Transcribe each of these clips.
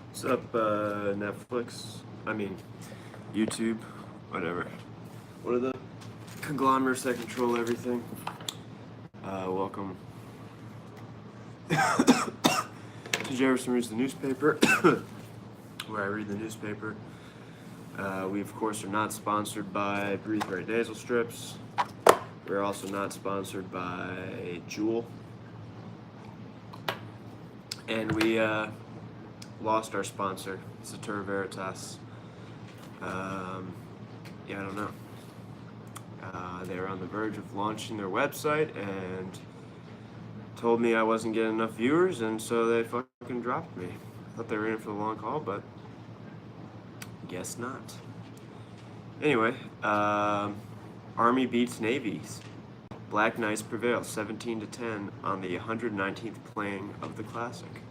What's up, Netflix? I mean, YouTube, whatever. What are the conglomerates that control everything? Welcome to Jefferson Reads the Newspaper, where I read the newspaper. We, of course, are not sponsored by Breathe Right Nasal Strips. We're also not sponsored by Juul. And we lost our sponsor, Satur Veritas. Yeah, I don't know. They were on the verge of launching their website and told me I wasn't getting enough viewers, and so they fucking dropped me. I thought they were in it for the long haul, but guess not. Anyway, Army beats Navy's. Black Knights prevail 17-10 on the 119th playing of the Classic.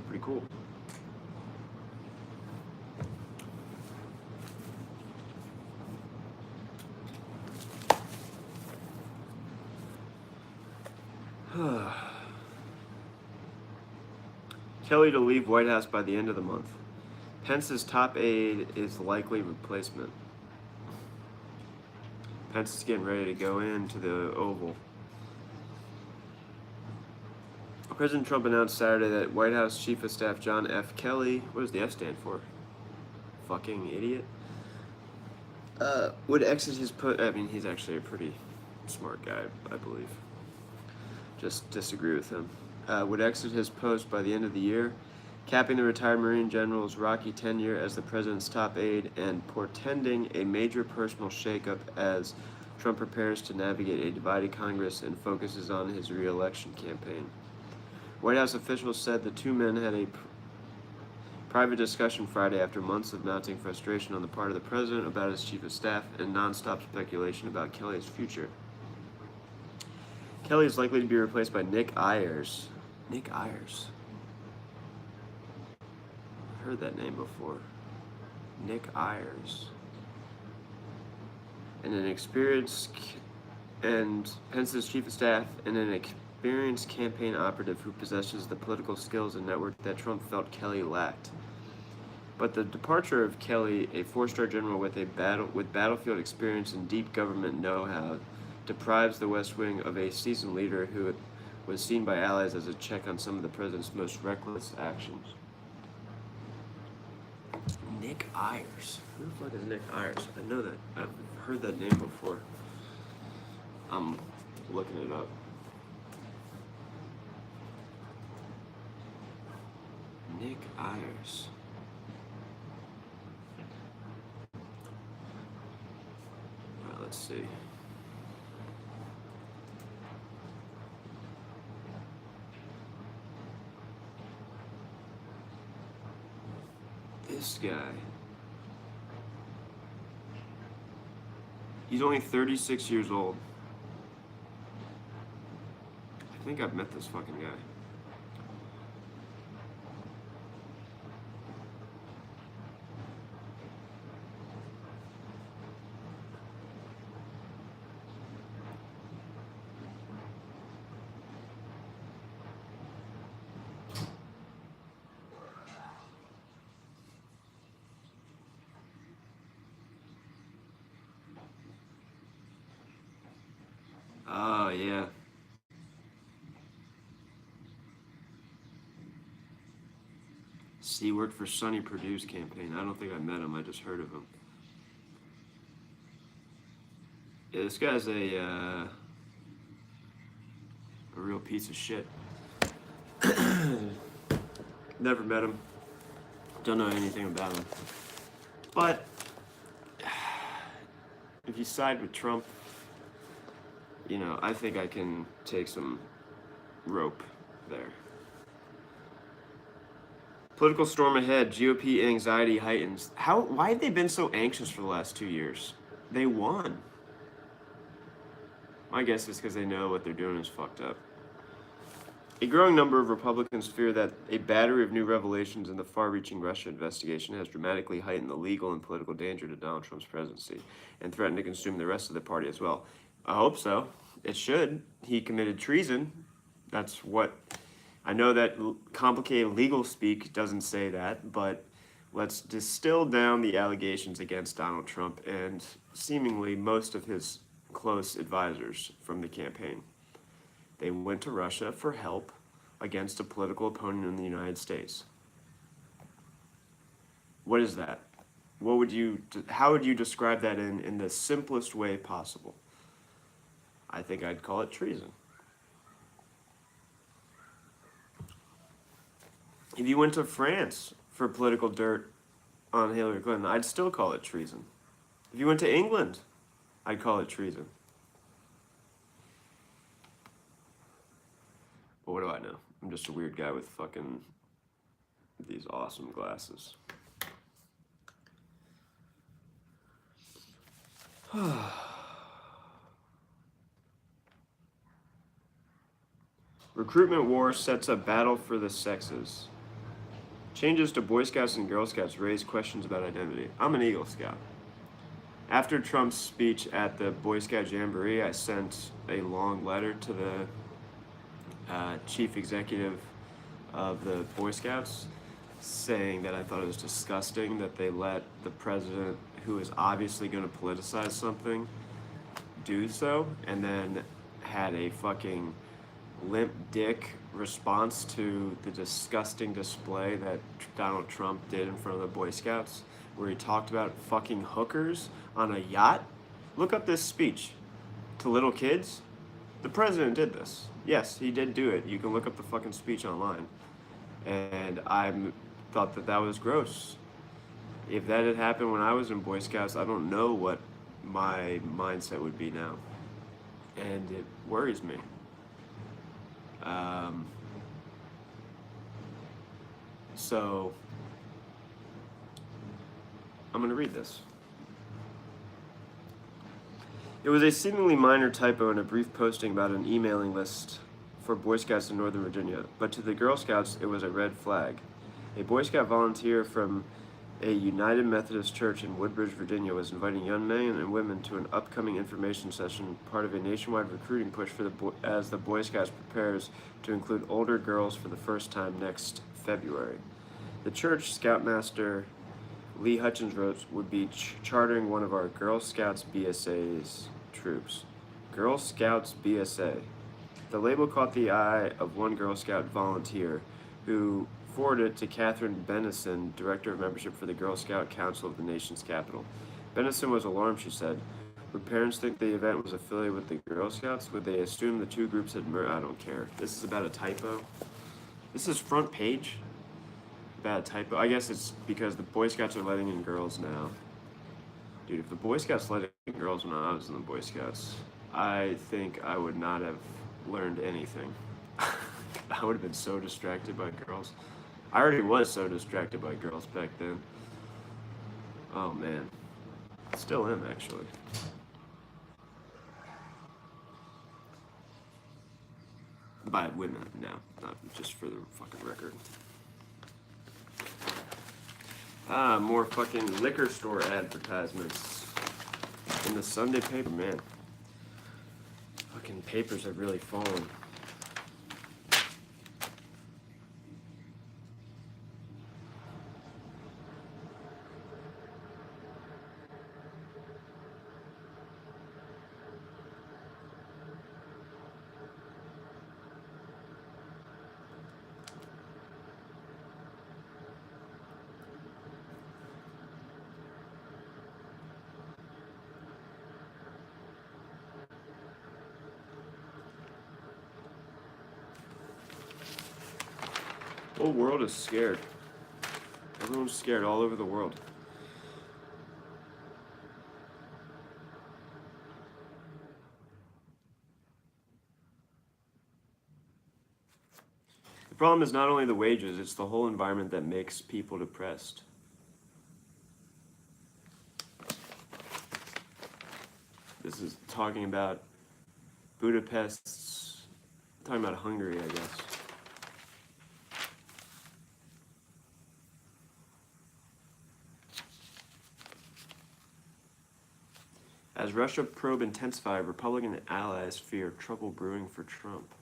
Pretty cool. Kelly to leave White House by the end of the month. Pence's top aide is likely replacement. Pence is getting ready to go into the Oval. President Trump announced Saturday that White House Chief of Staff John F. Kelly, what does the F stand for? Fucking idiot. Would exit his I mean, he's actually a pretty smart guy, I believe. Just disagree with him. Would exit his post by the end of the year, capping the retired Marine General's rocky tenure as the president's top aide and portending a major personal shakeup as Trump prepares to navigate a divided Congress and focuses on his re-election campaign. White House officials said the two men had a private discussion Friday after months of mounting frustration on the part of the president about his chief of staff and nonstop speculation about Kelly's future. Kelly is likely to be replaced by Nick Ayers. Nick Ayers. I've heard that name before. Nick Ayers. And Pence's chief of staff and an experienced campaign operative who possesses the political skills and network that Trump felt Kelly lacked. But the departure of Kelly, a four-star general with battlefield experience and deep government know-how, deprives the West Wing of a seasoned leader who was seen by allies as a check on some of the president's most reckless actions. Nick Ayers. Who the fuck is Nick Ayers? I know that. I've heard that name before. I'm looking it up. Nick Ayers. Alright, let's see. This guy. He's only 36 years old. I think I've met this fucking guy. Oh, yeah. He worked for Sonny Perdue's campaign. I don't think I met him. I just heard of him. Yeah, this guy's a real piece of shit. Never met him. Don't know anything about him. But if you side with Trump, you know, I think I can take some rope there. Political storm ahead. GOP anxiety heightens. Why have they been so anxious for the last 2 years? They won. My guess is because they know what they're doing is fucked up. A growing number of Republicans fear that a battery of new revelations in the far-reaching Russia investigation has dramatically heightened the legal and political danger to Donald Trump's presidency and threatened to consume the rest of the party as well. I hope so. It should. He committed treason. That's what I know that complicated legal speak doesn't say that, but let's distill down the allegations against Donald Trump and seemingly most of his close advisors from the campaign. They went to Russia for help against a political opponent in the United States. What is that? How would you describe that in the simplest way possible? I think I'd call it treason. If you went to France for political dirt on Hillary Clinton, I'd still call it treason. If you went to England, I'd call it treason. But what do I know? I'm just a weird guy with fucking these awesome glasses. Recruitment war sets up battle for the sexes. Changes to Boy Scouts and Girl Scouts raise questions about identity. I'm an Eagle Scout. After Trump's speech at the Boy Scout Jamboree, I sent a long letter to the chief executive of the Boy Scouts saying that I thought it was disgusting that they let the president, who is obviously going to politicize something, do so, and then had a fucking limp dick response to the disgusting display that Donald Trump did in front of the Boy Scouts, where he talked about fucking hookers on a yacht. Look up this speech to little kids. The president did this. Yes, he did do it. You can look up the fucking speech online. And I thought that was gross. If that had happened when I was in Boy Scouts, I don't know what my mindset would be now. And it worries me. So, I'm going to read this. It was a seemingly minor typo in a brief posting about an emailing list for Boy Scouts in Northern Virginia, but to the Girl Scouts, it was a red flag. A Boy Scout volunteer from a United Methodist Church in Woodbridge, Virginia, was inviting young men and women to an upcoming information session, part of a nationwide recruiting push for as the Boy Scouts prepares to include older girls for the first time next February. The church, Scoutmaster Lee Hutchins wrote, would be chartering one of our Girl Scouts BSA's troops. Girl Scouts BSA. The label caught the eye of one Girl Scout volunteer, who forwarded it to Catherine Bennison, Director of Membership for the Girl Scout Council of the nation's capital. Bennison was alarmed, she said. Would parents think the event was affiliated with the Girl Scouts? Would they assume the two groups had I don't care. This is about a typo. This is front page. Bad typo. I guess it's because the Boy Scouts are letting in girls now. Dude, if the Boy Scouts let in girls when I was in the Boy Scouts, I think I would not have learned anything. I would have been so distracted by girls. I already was so distracted by girls back then. Oh man. Still am, actually. By women now, not just for the fucking record. More fucking liquor store advertisements in the Sunday paper, man. Fucking papers have really fallen. The whole world is scared. Everyone's scared all over the world. The problem is not only the wages, it's the whole environment that makes people depressed. This is talking about Budapest, talking about Hungary, I guess. As Russia probe intensifies, Republican allies fear trouble brewing for Trump.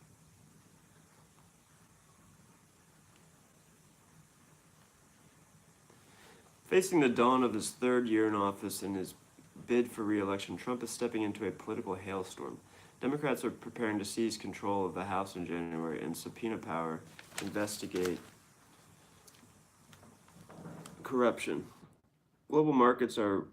Facing the dawn of his third year in office and his bid for re-election, Trump is stepping into a political hailstorm. Democrats are preparing to seize control of the House in January and subpoena power, investigate corruption. Global markets are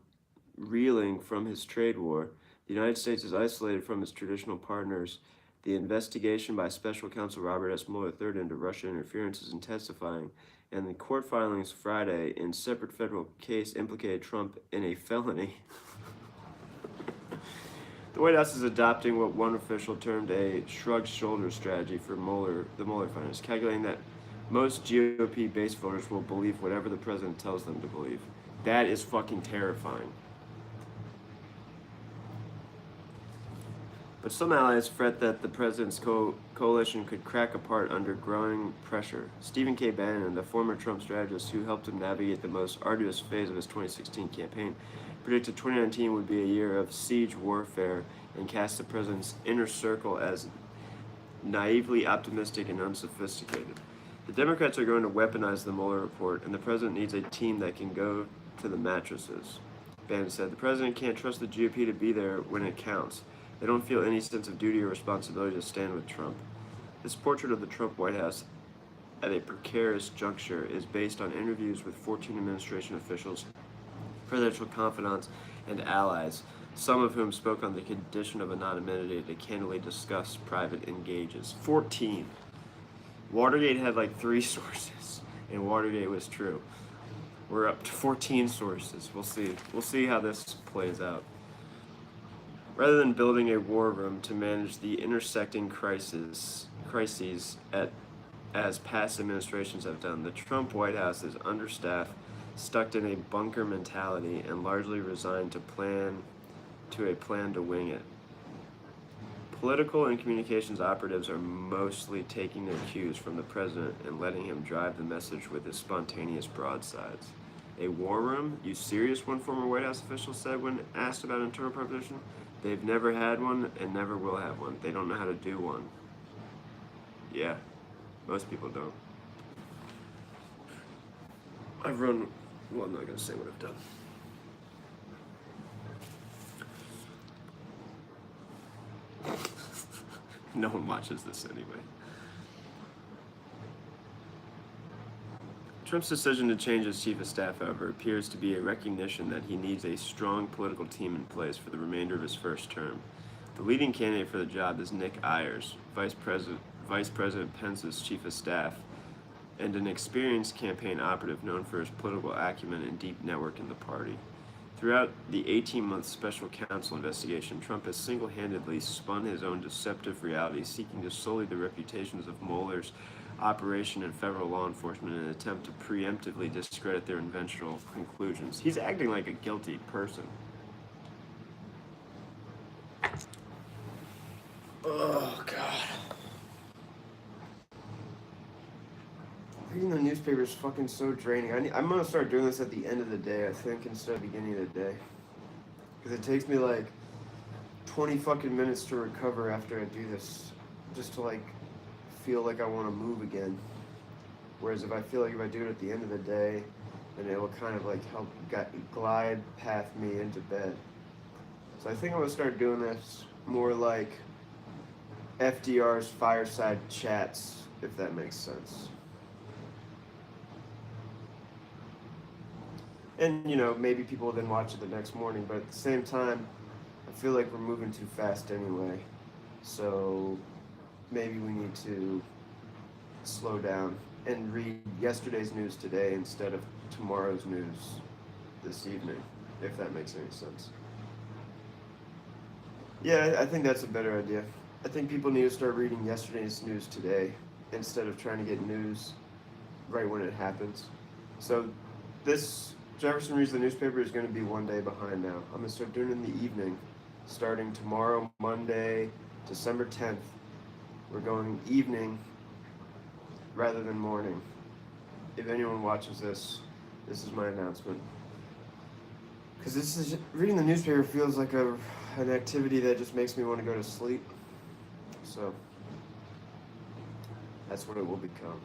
reeling from his trade war. The United States is isolated from its traditional partners. The investigation by Special Counsel Robert S. Mueller III into Russian interference is intensifying, and the court filings Friday in separate federal case implicated Trump in a felony. The White House is adopting what one official termed a shrugged shoulders strategy for the Mueller findings, calculating that most GOP base voters will believe whatever the president tells them to believe. That is fucking terrifying. But some allies fret that the president's coalition could crack apart under growing pressure. Stephen K. Bannon, the former Trump strategist who helped him navigate the most arduous phase of his 2016 campaign, predicted 2019 would be a year of siege warfare and cast the president's inner circle as naively optimistic and unsophisticated. The Democrats are going to weaponize the Mueller report, and the president needs a team that can go to the mattresses. Bannon said, the president can't trust the GOP to be there when it counts. They don't feel any sense of duty or responsibility to stand with Trump. This portrait of the Trump White House at a precarious juncture is based on interviews with 14 administration officials, presidential confidants, and allies, some of whom spoke on the condition of anonymity to candidly discuss private engages. 14. Watergate had like 3 sources, and Watergate was true. We're up to 14 sources. We'll see. We'll see how this plays out. Rather than building a war room to manage the intersecting crises as past administrations have done, the Trump White House is understaffed, stuck in a bunker mentality, and largely resigned to a plan to wing it. Political and communications operatives are mostly taking their cues from the president and letting him drive the message with his spontaneous broadsides. A war room? You serious? One former White House official said when asked about internal preparation. They've never had one and never will have one. They don't know how to do one. Yeah, most people don't. I'm not going to say what I've done. No one watches this anyway. Trump's decision to change his chief of staff, however, appears to be a recognition that he needs a strong political team in place for the remainder of his first term. The leading candidate for the job is Nick Ayers, Vice President Pence's chief of staff, and an experienced campaign operative known for his political acumen and deep network in the party. Throughout the 18-month special counsel investigation, Trump has single-handedly spun his own deceptive reality, seeking to sully the reputations of Mueller's operation and federal law enforcement in an attempt to preemptively discredit their eventual conclusions. He's acting like a guilty person. Oh, God. Reading the newspaper is fucking so draining. I'm gonna start doing this at the end of the day, I think, instead of the beginning of the day. Because it takes me like 20 fucking minutes to recover after I do this. Just to like feel like I want to move again. Whereas if I feel like if I do it at the end of the day, then it will kind of like help glide path me into bed. So I think I'm gonna start doing this more like FDR's fireside chats, if that makes sense. And, you know, maybe people will then watch it the next morning, but at the same time, I feel like we're moving too fast anyway. So maybe we need to slow down and read yesterday's news today instead of tomorrow's news this evening, if that makes any sense. Yeah, I think that's a better idea. I think people need to start reading yesterday's news today instead of trying to get news right when it happens. So this Jefferson Reads the Newspaper is going to be one day behind now. I'm going to start doing it in the evening, starting tomorrow, Monday, December 10th. We're going evening rather than morning. If anyone watches this, this is my announcement. Because reading the newspaper feels like an activity that just makes me want to go to sleep. So that's what it will become.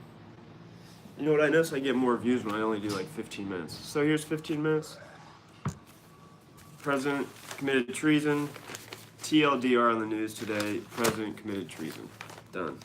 You know what? I notice I get more views when I only do like 15 minutes. So here's 15 minutes. President committed treason. TLDR on the news today. President committed treason. Done.